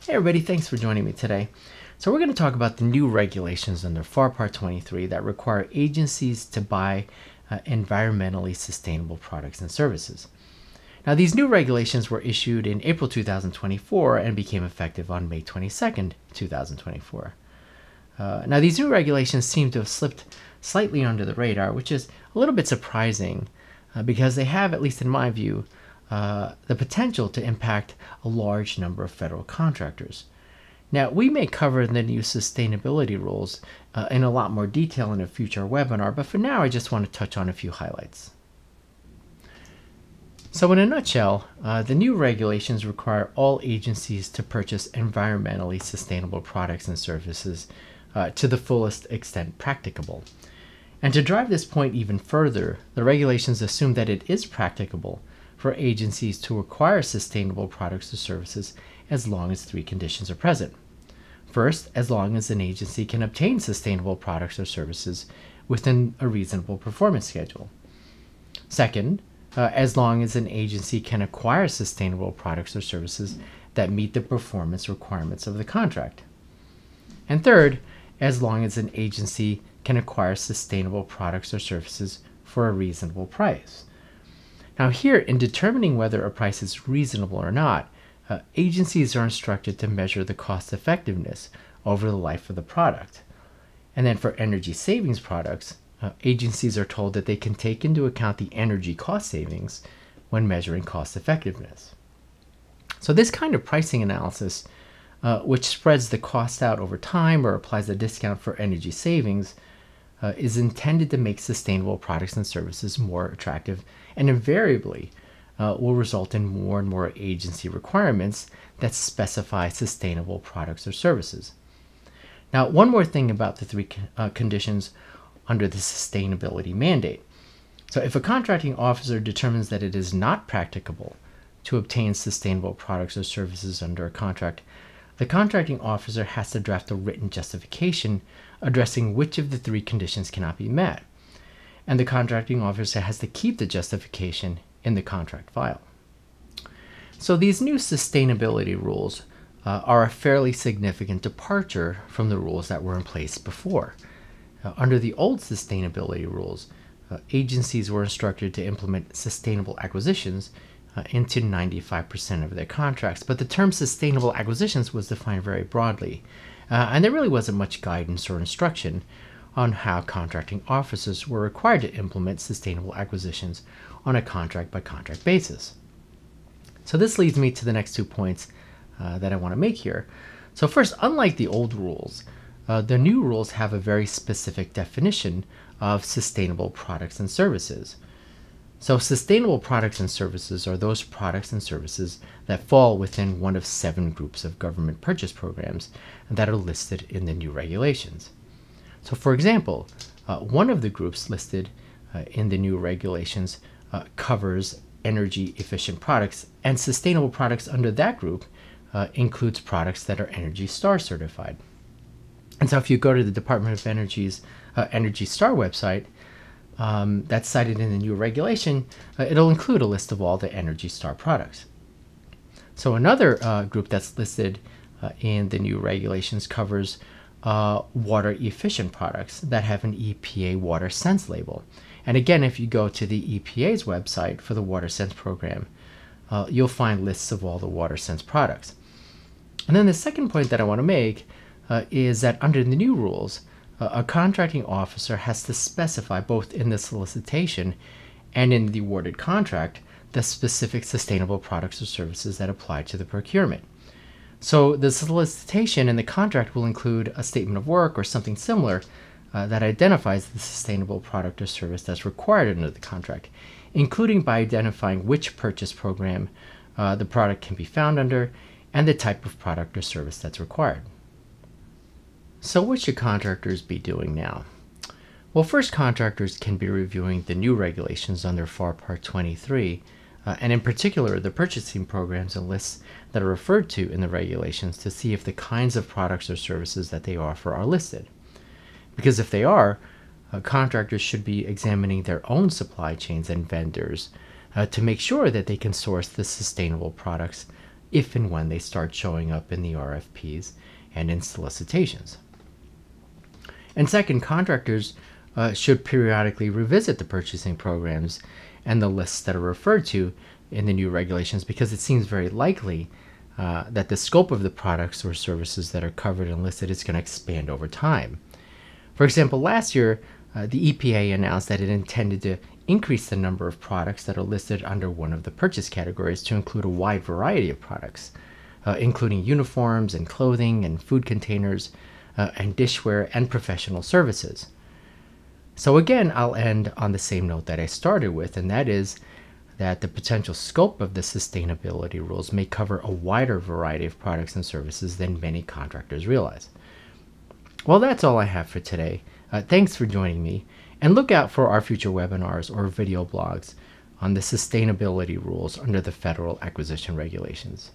Hey everybody, thanks for joining me today. So we're going to talk about the new regulations under FAR Part 23 that require agencies to buy environmentally sustainable products and services. Now these new regulations were issued in April 2024 and became effective on May 22nd, 2024. Now these new regulations seem to have slipped slightly under the radar, which is a little bit surprising because they have, at least in my view, the potential to impact a large number of federal contractors. Now, we may cover the new sustainability rules in a lot more detail in a future webinar, but for now I just want to touch on a few highlights. So in a nutshell, the new regulations require all agencies to purchase environmentally sustainable products and services to the fullest extent practicable. And to drive this point even further, the regulations assume that it is practicable for agencies to acquire sustainable products or services as long as three conditions are present. First, as long as an agency can obtain sustainable products or services within a reasonable performance schedule. Second, as long as an agency can acquire sustainable products or services that meet the performance requirements of the contract. And third, as long as an agency can acquire sustainable products or services for a reasonable price. Now here, in determining whether a price is reasonable or not, agencies are instructed to measure the cost effectiveness over the life of the product. And then for energy savings products, agencies are told that they can take into account the energy cost savings when measuring cost effectiveness. So this kind of pricing analysis, which spreads the cost out over time or applies a discount for energy savings, is intended to make sustainable products and services more attractive, and invariably will result in more and more agency requirements that specify sustainable products or services. Now, one more thing about the three conditions under the sustainability mandate. So if a contracting officer determines that it is not practicable to obtain sustainable products or services under a contract, the contracting officer has to draft a written justification addressing which of the three conditions cannot be met. And the contracting officer has to keep the justification in the contract file. So these new sustainability rules are a fairly significant departure from the rules that were in place before. Under the old sustainability rules, agencies were instructed to implement sustainable acquisitions into 95% of their contracts, but the term sustainable acquisitions was defined very broadly, and there really wasn't much guidance or instruction on how contracting officers were required to implement sustainable acquisitions on a contract-by-contract basis. So this leads me to the next 2 points that I want to make here. So first, unlike the old rules, the new rules have a very specific definition of sustainable products and services. So sustainable products and services are those products and services that fall within one of 7 groups of government purchase programs that are listed in the new regulations. So for example, one of the groups listed in the new regulations covers energy efficient products, and sustainable products under that group includes products that are Energy Star certified. And so if you go to the Department of Energy's Energy Star website, that's cited in the new regulation, it'll include a list of all the Energy Star products. So another group that's listed in the new regulations covers water efficient products that have an EPA Water Sense label. And again, if you go to the EPA's website for the Water Sense program, you'll find lists of all the Water Sense products. And then the second point that I want to make is that under the new rules, a contracting officer has to specify both in the solicitation and in the awarded contract the specific sustainable products or services that apply to the procurement. So the solicitation and the contract will include a statement of work or something similar that identifies the sustainable product or service that's required under the contract, including by identifying which purchase program the product can be found under and the type of product or service that's required. So what should contractors be doing now? Well, first, contractors can be reviewing the new regulations under FAR Part 23, and in particular the purchasing programs and lists that are referred to in the regulations to see if the kinds of products or services that they offer are listed. Because if they are, contractors should be examining their own supply chains and vendors to make sure that they can source the sustainable products if and when they start showing up in the RFPs and in solicitations. And second, contractors should periodically revisit the purchasing programs and the lists that are referred to in the new regulations, because it seems very likely that the scope of the products or services that are covered and listed is going to expand over time. For example, last year, the EPA announced that it intended to increase the number of products that are listed under one of the purchase categories to include a wide variety of products, including uniforms and clothing and food containers and dishware and professional services. So again, I'll end on the same note that I started with, and that is that the potential scope of the sustainability rules may cover a wider variety of products and services than many contractors realize. Well, that's all I have for today. Thanks for joining me, and look out for our future webinars or video blogs on the sustainability rules under the federal acquisition regulations.